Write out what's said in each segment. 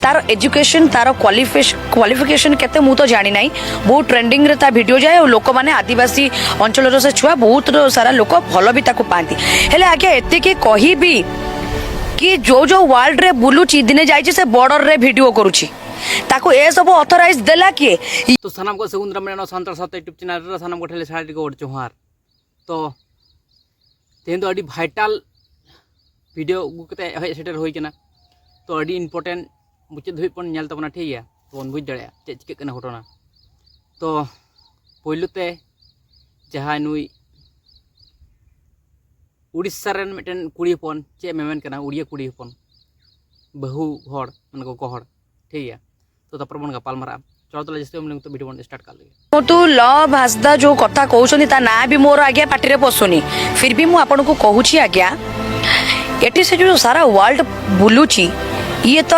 तार एजुकेशन तार क्वालिफिकेशन केते मु तो जानी नहीं। बहुत ट्रेंडिंग रे ता वीडियो जाए और लोक माने आदिवासी अंचल से छुआ बहुत सारा लोक भल भी ताको पाती। हेले आगे एति की कही भी कि जो जो वर्ल्ड रे बुलुची दिने जाइछि से बॉर्डर रे वीडियो करूची ताको ए सब ऑथराइज देला किए। तो सनम को सगुंद्रा मेनो संतर सत यूट्यूब चैनल रे सनम को ठेले साडी को जोहार। तो तेन तो अडी वाइटल वीडियो गुकते हे सेटर होई केना तो अडी इंपोर्टेंट मुचे धुई पन नेल तबना ठीक है तो बन बुझ दड़या चे चिके कना घटना। तो पहिलुते जहां नुई उड़ीसा रेन मिटन कुड़ी हपन चे मेमेन कना उड़िया कुड़ी हपन बहु हड़ मन को हड़ ठीक है। तो तपर बन गपाल मारा चलो तो जैसे हम लोग तो वीडियो बन स्टार्ट कर ले। तो लव हासदा जो कथा कहउछनी ता ना भी मोर आगे पाटी रे पसुनी फिर भी मु आपन को कहूची आज्ञा एटी से जो सारा वर्ल्ड बुलुची ये तो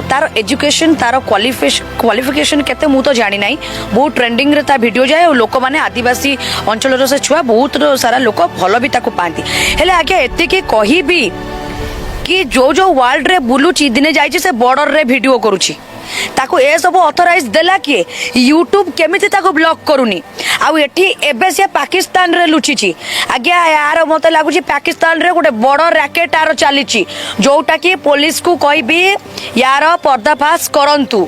तार एजुकेशन तार क्वालिफिकेशन केते मु तो जानी नहीं। बहुत ट्रेंडिंग रे ता वीडियो जाए और लोक माने आदिवासी अंचल से छुआ बहुत सारा लोक भल भी ताको पाती। हेले आगे एति की कही भी कि जो जो वर्ल्ड रे बुलुची दिने जाइछि से बॉर्डर रे वीडियो करूची ताको ए सब ऑथराइज देला किए यूट्यूब केमिति ताको ब्लॉक करूनी आउ एठी एबे से पाकिस्तान रे लुचिची आज्ञा यार मते लागुची पाकिस्तान रे गोटे बड़ रैकेट आर चलीची जोटा कि पुलिस को कहबी यार पर्दाफाश करंतु।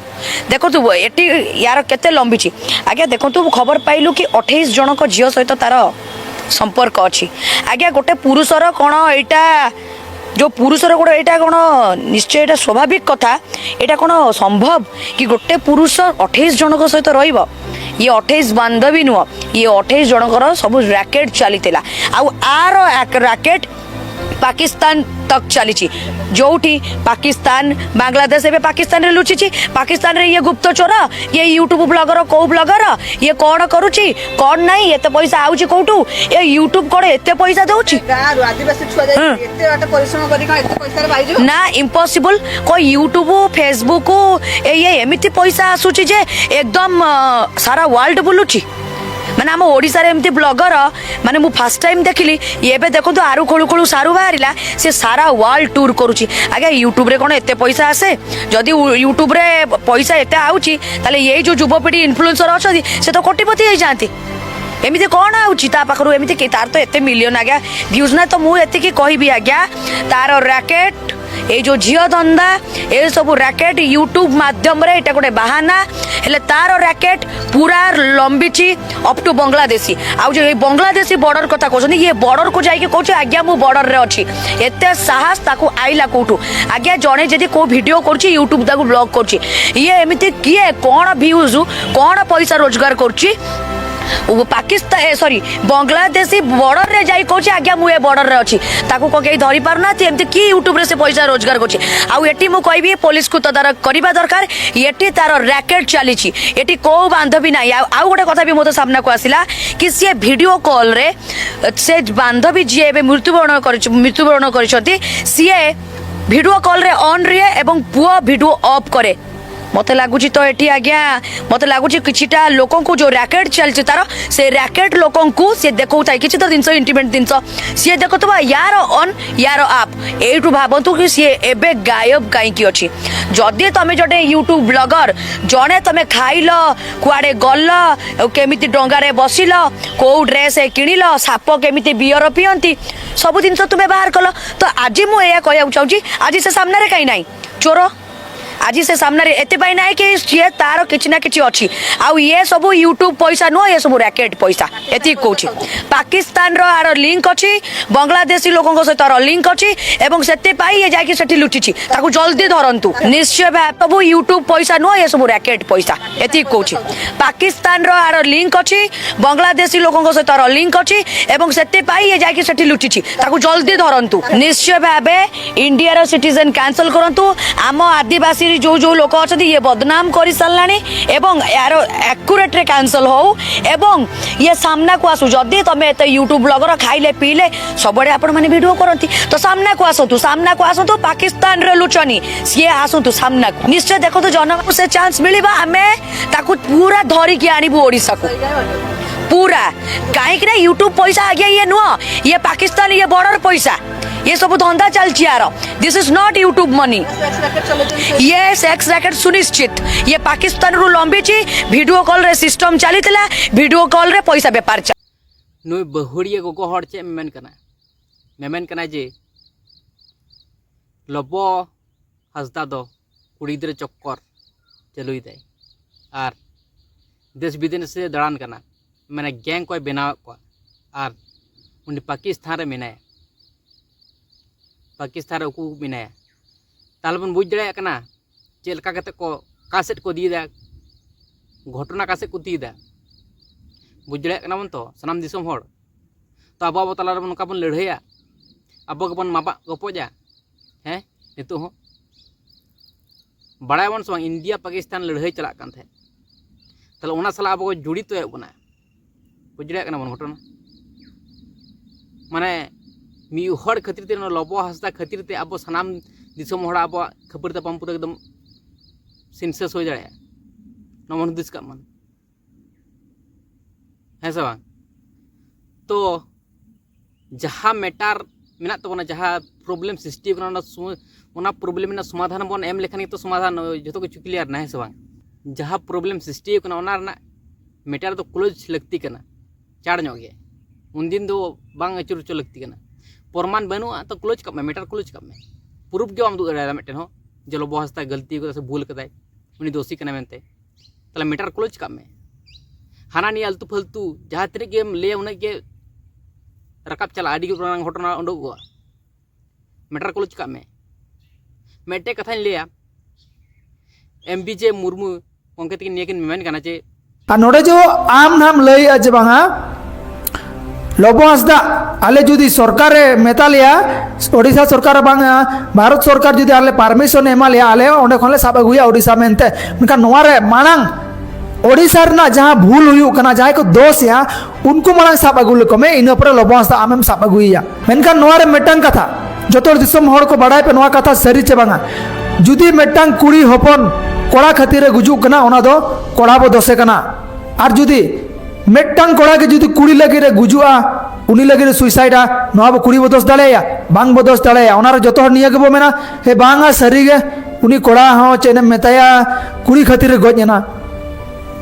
देखो एठी यार केते लंबीची आज्ञा देखो खबर पाइलु कि 28 जन को झियो सहित तार संपर्क अछि। आज्ञा गोटे पुरुषर कोन एटा जो पुरुषर गोटे यहाँ कौन निश्चय यहाँ स्वाभाविक कथा यहाँ कौन संभव कि गोटे पुरुष 28 जन सहित रहिब ये 28 बांधवी नुह ये 28 जनकर सब रैकेट चली आर रैकेट पाकिस्तान तक चली जोठी पाकिस्तान बांग्लादेश एवं पाकिस्तान रे लुचिची पाकिस्तान रे ये गुप्तचोर ये यूट्यूब ब्लॉगर को ब्लॉगर ये कौन करुची कौन नहीं एते पैसा आउची कोठू ये यूट्यूब कोड एते पैसा दउची आदिवासी छुआ एते बाटे परिश्रम करी का एते पैसा रे पाइजो ना इम्पॉसिबल को यूट्यूब फेसबुक ये एमिति पैसा आसुची जे एकदम सारा वर्ल्ड बुलुची माने आम ओडिसा रे एमती ब्लॉगर माने मु फर्स्ट टाइम देखिली एबे देखो तो आरु खोलु खोलु सारू बाहरिला से सारा वर्ल्ड टूर करूची। आगे यूट्यूब रे कोन एते पैसा आसे जदी यूट्यूब रे पैसा एते आउची ताले ये जो युवपीढ़ी इन्फ्लुएंसर अछदी से तो कोटिपति हो जाती एमिति कौन आउची ता पाखरु एमिति के तार तो एते मिलियन आज्ञा व्यूज ना तो मु एते की कहबी आज्ञा तार रैकेट ए जो झियो धंदा ए सब रैकेट यूट्यूब माध्यम रे एटा गोटे बहाना हेले तार रैकेट पूरा लंबीची अप टू बांग्लादेशी आ जो ये बांग्लादेशी बॉर्डर कथा कहछनी ये बॉर्डर को जाई के कहछ आज्ञा मु बॉर्डर रे अछि एते साहस ताकू आइला कोठू आज्ञा जणे जदी को वीडियो करछि यूट्यूब ताकू ब्लॉक करछि ये एमिति किए कोन व्यूज कोन पैसा रोजगार करछि पाकिस्तान सॉरी बांग्लादेशी बॉर्डर रे जाई कहछि आज्ञा मु ए बॉर्डर रे अछि ताकू को केई धरि पारना एमती कि यूट्यूब रे से पैसा रोजगार करछि आउ एटी मु कहबी पुलिस को तदारक करबा दरकार एटी तार रैकेट चलीछि एटी को बांधवी नाही आउ गोटे कथा भी मोतो सामना को आसिला कि से वीडियो कॉल रे से बांधवी जे एबे मृत्युवरण करिसथि सिए वीडियो कॉल रे ऑन रे एवं पुओ वीडियो ऑफ करे मते लागुची तो एटी आज्ञा मते लागुची किछिटा लोकन को जो रैकेट चलछि तार से रैकेट लोकन को से देखौता किछि तो दिनस इंटीमेंट दिनस से देखतबा यार ऑन यार आप एटू भाबंतु कि से एबे गायब काई की अछि जदी तमे जडे यूट्यूब ब्लॉगर जने तमे खाइलो कुआडे गल्लो केमिति डंगा रे बसिलो को ड्रेस किनिलो साप केमिति बियर पियंती सब दिनस तुमे बाहर कलो तो आज मु एया कहया चाहूची आज से सामने रे काई नाही चोर आज से सामने एते पाई ना कि सी तार किछि ना किछि अछि आउ ये सब यूट्यूब पैसा नो ये सब रैकेट पैसा एति कहूची पाकिस्तान रो आर लिंक अछि बांग्लादेशी लोकन को सहित आर लिंक अछि एवं सेते पाई ये जाके सेठी लुटिछि ताकू जल्दी धरंतु निश्चय सब यूट्यूब पैसा नो ये सब रैकेट पैसा एति कहूची पाकिस्तान रो आर लिंक अछि बांग्लादेशी लोकन को सहित आर लिंक अछि एवं सेते पाई ये जाके सेठी लुटिछि ताकू जल्दी धरंतु निश्चय भाबे इंडिया रो सिटीजन कैंसिल करंतु आम आदिवासी जो जो लोक अच्छा ये बदनाम कर सारे एवं यार एक्यूरेट रे कैंसल हो एवं ये सामना को आसु जदि तुम एत यूट्यूब ब्लॉगर खाइले पीले सबड़े आपण माने वीडियो करती तो सामना को आसतु पाकिस्तान रे लुचनी सी आसतु सामना को निश्चय देखो तो जन को से चांस मिलवा आमे ताकू पूरा धरिकी आनिबु ओडिसा को पूरा कहीं यूट्यूब पैसा आ गया ये नुह ये पाकिस्तान ये बॉर्डर पैसा ये सब धंधा चलची यार this is not YouTube money ये सेक्स रैकेट सुनिश्चित ये पाकिस्तान रु लंबी वीडियो कॉल रे सिस्टम चली वीडियो कॉल रे पैसा व्यापार नुई बहुड़िया गोगो हर चे मेमेन कना जे लबो हंसदा दो कुड़ी गिद्रा चक्कर चलुई दे और देश विदेश से दाड़ान कना मैंने गैंग को बनाव को और उन पाकिस्तान रे मेनाया पाकिस्तान रे उकू मेनाया ताल बन बुझ दड़े कना चेल का कते को कासेट को दिदा घटना कासेट को दिदा बुझ दड़े कना बन तो सनाम दिसम होड़ तो अब अब तला बन उनका बन लड़हैया अब बन माबा गपोजा हैं नितो हो बड़ा बन सो इंडिया पाकिस्तान लड़ाई चला कान थे तले उना साला अब जुड़ी तो बना बुझ दड़े कना बन घटना माने मी हर खातिर ते लबो हंसदा खातिर ते अब सनाम दिसम हड़ अब खबर तपम पूरा एकदम सिनसेस हो जाए नमन दिस का मन है सब तो जहाँ मैटर मेना तबना जहाँ प्रॉब्लम सृष्टि होना प्रॉब्लम में समाधान बन एम लेखान तो समाधान जो कुछ क्लियर ना है सब जहाँ प्रॉब्लम सृष्टि होना मैटर तो क्लोज लगती करना चाड़ गे उन दिन दो बांग अचुर चो लगती करना प्रमाण बनूआ तो क्लोज कब में मैटर क्लोज कब में प्रूफ के आम दूर मिट्टन हो जलो बहसता गलती को भूल कदाय उनी दोषी करना मेनते तले मैटर क्लोज कब में हाना नहीं आलतू फालतू जहाँ तीन के ले उन्हें के रकाब चला आड़ी घटना उडोगोआ मैटर क्लोज कब में मेटे कथा लिया MBJ मुर्मू उनके तक नियकिन मेन करना चे नोड़े जो आम नाम लई आज बांगा लबो हंसदा आले जुदी सरकार मेता लिया ओडिशा सरकार बांगा भारत सरकार जुदी आले परमिशन एमा लिया आले ओंडे खनले साब अगुया ओडिशा मेनते उनका नोवारे मानांग ओडिशा रना जहाँ भूल हुई कना जहाँ को दोष या उनको मानांग साब अगु लेको में इन ऊपर लबो हंसदा आमेम साब अगुया मेनका नोवारे मेटंग कथा जोतोर दिसम हड़ को बड़ाई पे नोवा कथा सरी चे बांगा जुदी मेटंग कुड़ी हपन कोड़ा खातिर गुजुक कना ओना दो कोड़ा बो दोसे कना और जुदी मेटंग कोड़ा के जुदी कुड़ी लगे रे गुजुआ उनी लगे रे सुइसाइडा नोवा बो कुड़ी बो दोस दाड़ेया बांग बो दोस दाड़ेया ओना रे जोतो हड़ निया के बो मेना हे बांगा सरी गे उनी कोड़ा हो चेने मेताया कुड़ी खातिर गजना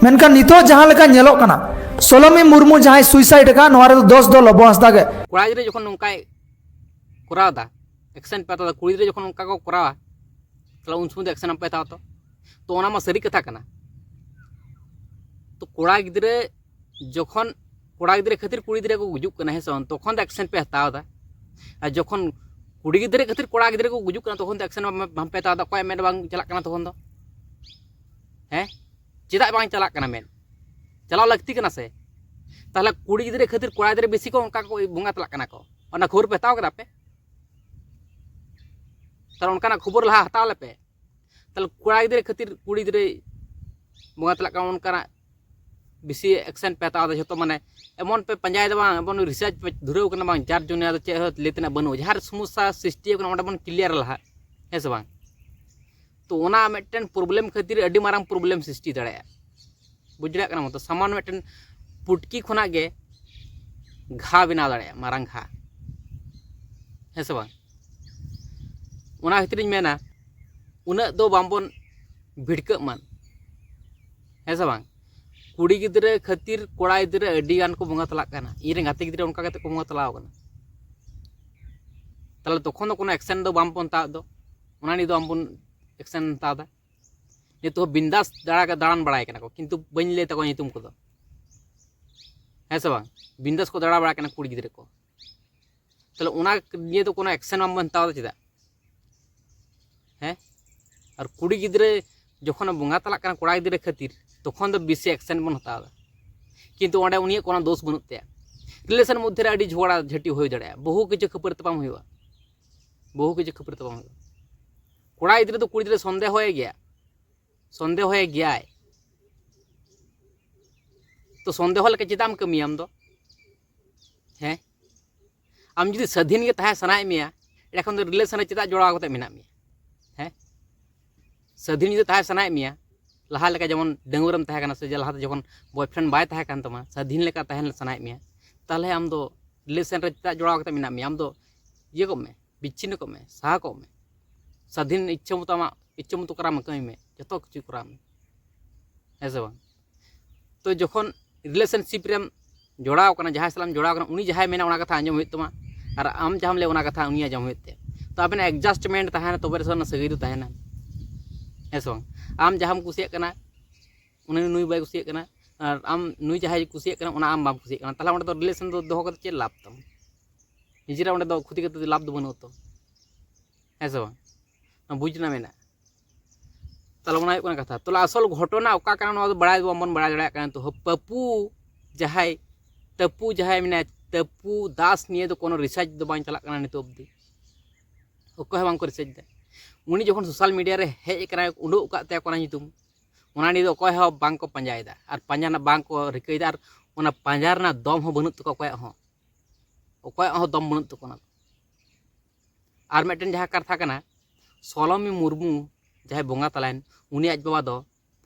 मेनका नितो जहां लेका नेलो कना सोलोमी मुर्मू जहां सुइसाइड का नोवा रे दोस दो लबो हंसदा गे कोड़ा रे जखन उनका करावदा एक्शन पेता दा कुड़ी रे जखन उनका को करावा तला उन समय एक्शन पेता तो ओना मा सरी कथा कना तो कोड़ा गिद्रे जखन कोड़ा गिद्रे खातिर कुड़ी गिद्रे को गुजुक कना है सन तखन एक्शन पे हतावदा आ जखन कुड़ी गिद्रे खातिर कोड़ा गिद्रे को गुजुक कना तखन एक्शन हम पे हतावदा कोय मेन बांग चला कना तखन दो हैं चेदा बांग चला कना मेन चलाव लगती कना से ताहले कुड़ी गिद्रे खातिर कोड़ा गिद्रे बेसी को उनका को बोंगा तला कना को ओना खबर पे हताव कदा पे तार उनका खबर लहा हताव ले पे ताहले कोड़ा गिद्रे खातिर कुड़ी गिद्रे बोंगा तला का उनका बेसी एक्शन पे हताव जो माने एमन पे पंजाय दो बन रिसर्च पे धुरेव कना बांग जार जुनिया चे लेतना बनू जहाँ समस्या सृष्टि बन क्लियर लहा है से बांग तो ओना मिट्टन प्रॉब्लम खातिर अडी मारांग प्रॉब्लम सृष्टि दाड़ाया बुझ दाड़ा मत सामान मिट्टन पुटकी खुना गे घा बना दाड़ाया मारांग घा है से बांग ओना खातिर मेना उना दो बांबन भिड़क मान है से बांग कुड़ी गिद्रे खातिर कोड़ा गिद्रे अडी गान को बोंगा तला कना इरे गाते गिद्रे उनका कते को बोंगा तलाव कना ताले तखन दो कोनो एक्शन दो बाम पन ता दो ओना नि दो आमबन एक्शन ता दा ये तो बिंदास दाड़ा का दाड़ान बड़ाय कना को किंतु बइन ले तको नितुम को दो है से बांग बिंदास को दाड़ा बड़ा कना कुड़ी गिद्रे को ताले ओना ये तो कोनो एक्शन बाम बन ता चेदा हैं और कुड़ी गिद्रे जखन बोंगा तला कना कोड़ा गिद्रे खातिर तखन दो बेसी एक्शन बन हतावा किंतु ओंडे उनिया कोनो दोष बनुत ते रिलेशन मध्य रे अडी झगड़ा झटी होय दाड़ाया बहु किछु खबर तपाम होयवा बहु किछु खबर तपाम होयवा कोड़ा गिद्रे तो कुड़ी गिद्रे संदेह होय गया तो संदेह लेके चेदाम कमियाम दो हैं आम जुदी स्वाधीन के ताहे सनाय मिया एखन दो रिलेशन रे चेदा जोड़ाव कते मेना मिया हैं स्वाधीन जुदी ताहे सनाय मिया लहा लेका जेमन डंगुरम तहे काना से लहाते जखन बॉयफ्रेंड बाय तहे कान तमा स्वाधीन लेका तहन सनाय मे ताहले आम दो रिलेशन रे ता जोड़ाव कते मिना मे आम दो ये को में बिच्छिन्न को में साहा को में स्वाधीन इच्छा मतो आमा इच्छा मतो करा में कमी में जतो किछु करा में ऐसे बांग तो जखन रिलेशनशिप रेम जोड़ाव कना जहां सालाम जोड़ाव कना उनी जहां मेना ओना कथा आंजम हुई तमा और आम जहां ले ओना कथा उनी आंजम हुई तो आबेना एडजस्टमेंट तहना तबे से सगई दो तहना ऐसे बांग आम जहां कुसिया कना उनी नुई बाय कुसिया कना और आम नुई जहां कुसिया कना ओना आम बाम कुसिया कना ताला ओंडे तो रिलेशन दो दोहो कते चे लाभ तम निजरा ओंडे दो खुदी कते लाभ दो बनो तो ऐसे बांग बुझना मेना ताला ओना हुई कथा तो असल घटना ओका कना नवा बड़ा बन बड़ा जड़ा कना तो पप्पू जहां टप्पू जहां मेना टप्पू दास निये तो कोनो रिसर्च दो बां चला कना नितो अब्दी ओको बां को रिसर्च दे उनी जखन सोशल मीडिया रे हेज कना उडुक काते कोना नितुम ओना नि दो कोय हो बां को पंजायदा और पंजाना बां को रिकैदा और ओना पंजारना दम हो बनुत तो कोय हो दम बनुत तो कोना और मेटन जहां कथा कना सोलमी मुर्मू जहां बोंगा तलायन उनी आज बाबा दो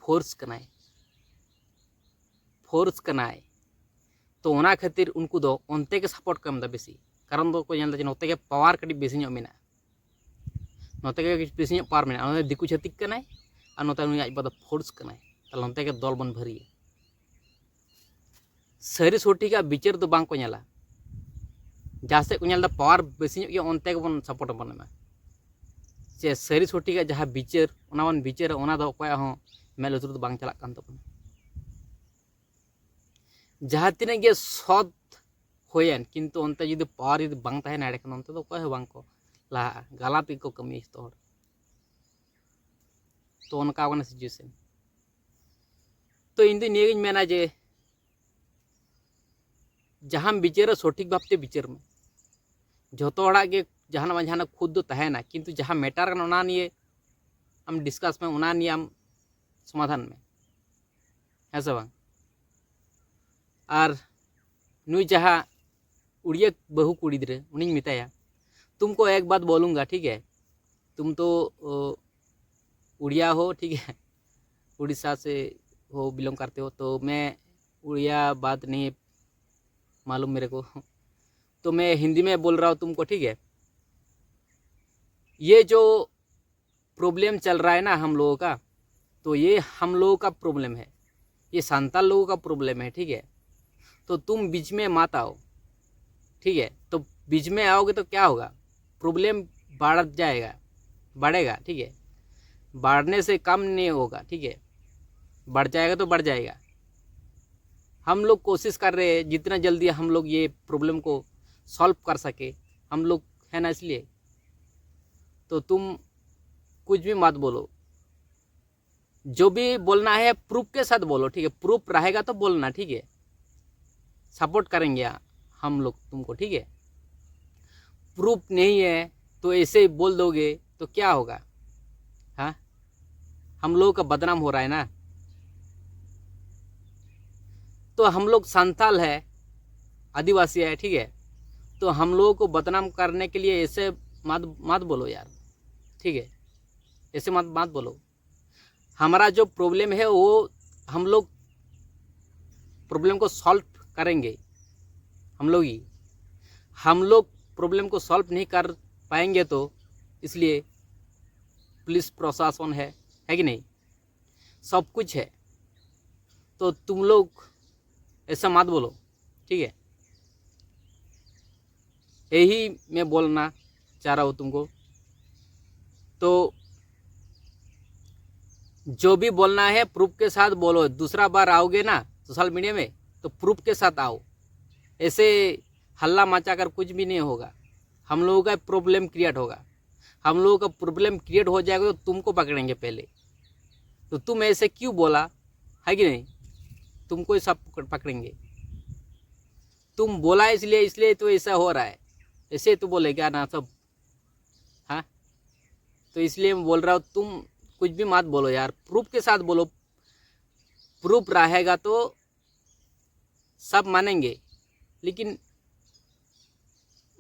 फोर्स कनाय तो ओना खातिर उनको दो ओनते के सपोर्ट कम दा बेसी कारण दो को जानदा जे नोते के पावर कटी बेसी ᱧᱚᱜ मेना नोते के बेसी ᱧᱚᱜ पावर मेना ओने दिकु छतिक कनाय और नोते उनी आज बाबा फोर्स कनाय ताल ओनते के दल बन भरिया सरी सोटी का विचार दो बांग को नेला जासे को नेलदा पावर बेसी ᱧᱚᱜ के ओनते के बन सपोर्ट बन मा जे सरी सोटी का जहां विचार ओना बन विचार ओना दो कोय हो मेल उतुर दो बांग चला कान तबन जहां तिने गे सद होयन किंतु ओनते जुदी पावर जुदी बांग तहे नाडे कन ओनते दो कोय हो बांग को ला गलत को कमी तो तो उनका वाला सिचुएशन तो इन दिन ये मेना जे जहां विचार सठिक भावते विचार में जो गे जहां खुद दो तहना किंतु जहां मैटर ओना निये हम डिस्कस में ओना निये हम समाधान में है से बांग और नुई जहां उड़िया बहु कुड़ी गिद्रा उन्हीं मिताया तुमको एक बात बोलूँगा ठीक है तुम तो उड़िया हो ठीक है उड़ीसा से हो बिलोंग करते हो तो मैं उड़िया बात नहीं मालूम मेरे को तो मैं हिंदी में बोल रहा हूँ तुमको ठीक है ये जो प्रॉब्लम चल रहा है ना हम लोगों का तो ये हम लोगों का प्रॉब्लम है ये सांताल लोगों का प्रॉब्लम है ठीक है तो तुम बीच में मत आओ ठीक है तो बीच में आओगे तो क्या होगा प्रॉब्लम बढ़ेगा ठीक है बढ़ने से कम नहीं होगा ठीक है बढ़ जाएगा तो बढ़ जाएगा हम लोग कोशिश कर रहे हैं जितना जल्दी हम लोग ये प्रॉब्लम को सॉल्व कर सके हम लोग है ना इसलिए तो तुम कुछ भी मत बोलो जो भी बोलना है प्रूफ के साथ बोलो ठीक है प्रूफ रहेगा तो बोलना ठीक है सपोर्ट करेंगे हम लोग तुमको ठीक है प्रूफ नहीं है तो ऐसे ही बोल दोगे तो क्या होगा हाँ हम लोगों का बदनाम हो रहा है ना तो हम लोग संथाल है आदिवासी है ठीक है तो हम लोगों को बदनाम करने के लिए ऐसे मत बोलो यार ठीक है ऐसे मत बोलो हमारा जो प्रॉब्लम है वो हम लोग प्रॉब्लम को सॉल्व करेंगे हम लोग प्रॉब्लम को सॉल्व नहीं कर पाएंगे तो इसलिए पुलिस प्रशासन है कि नहीं सब कुछ है तो तुम लोग ऐसा मत बोलो ठीक है यही मैं बोलना चाह रहा हूँ तुमको तो जो भी बोलना है प्रूफ के साथ बोलो दूसरा बार आओगे ना सोशल मीडिया में तो प्रूफ के साथ आओ ऐसे हल्ला मचा कर कुछ भी नहीं होगा हम लोगों का प्रॉब्लम क्रिएट होगा हम लोगों का प्रॉब्लम क्रिएट हो जाएगा तो तुमको पकड़ेंगे पहले तो तुम ऐसे क्यों बोला है कि नहीं तुमको ही सब पकड़ेंगे तुम बोला इसलिए तो ऐसा हो रहा है ऐसे तो बोलेगा ना सब हाँ तो इसलिए मैं बोल रहा हूँ तुम कुछ भी मत बोलो यार प्रूफ के साथ बोलो प्रूफ रहेगा तो सब मानेंगे लेकिन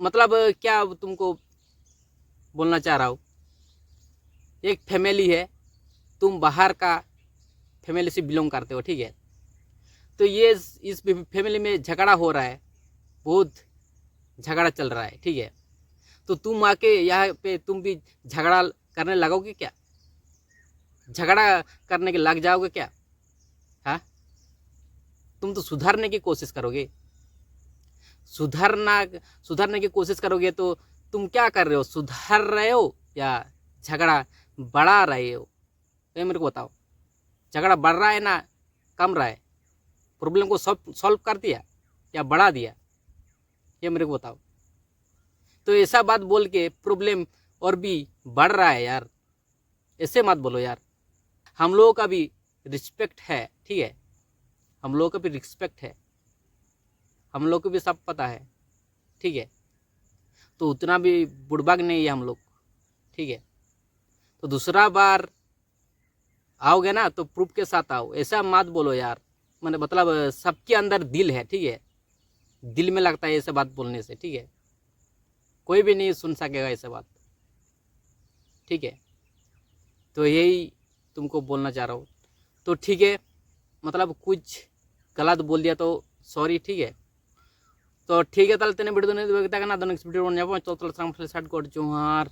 मतलब क्या तुमको बोलना चाह रहा हूँ एक फैमिली है तुम बाहर का फैमिली से बिलोंग करते हो, ठीक है। तो ये इस फैमिली में झगड़ा हो रहा है, बहुत झगड़ा चल रहा है, ठीक है। तो तुम आके यहाँ पे तुम भी झगड़ा करने लगोगे क्या? झगड़ा करने के लग जाओगे क्या? हाँ, तुम तो सुधारने की कोशिश करोगे, सुधारने की कोशिश करोगे। तो तुम क्या कर रहे हो? सुधार रहे हो या झगड़ा बढ़ा रहे हो? ये मेरे को बताओ। झगड़ा बढ़ रहा है ना कम रहा है? प्रॉब्लम को सॉल्व कर दिया या बढ़ा दिया? ये मेरे को बताओ। तो ऐसा बात बोल के प्रॉब्लम और भी बढ़ रहा है यार, ऐसे मत बोलो यार। हम लोगों का भी रिस्पेक्ट है, ठीक है, हम लोगों का भी रिस्पेक्ट है, हम लोग को भी सब पता है, ठीक है। तो उतना भी बुड़बक नहीं है हम लोग, ठीक है। तो दूसरा बार आओगे ना तो प्रूफ के साथ आओ, ऐसा मत बोलो यार। मैंने मतलब सबके अंदर दिल है, ठीक है, दिल में लगता है ऐसे बात बोलने से, ठीक है। कोई भी नहीं सुन सकेगा ऐसे बात, ठीक है। तो यही तुमको बोलना चाह रहा हूँ। तो ठीक है, मतलब कुछ गलत बोल दिया तो सॉरी, ठीक है। तो ठीक है, ताहले तेने वीडियो नहीं देखता ना, नेक्स्ट वीडियो नेक्स्ट जोहार।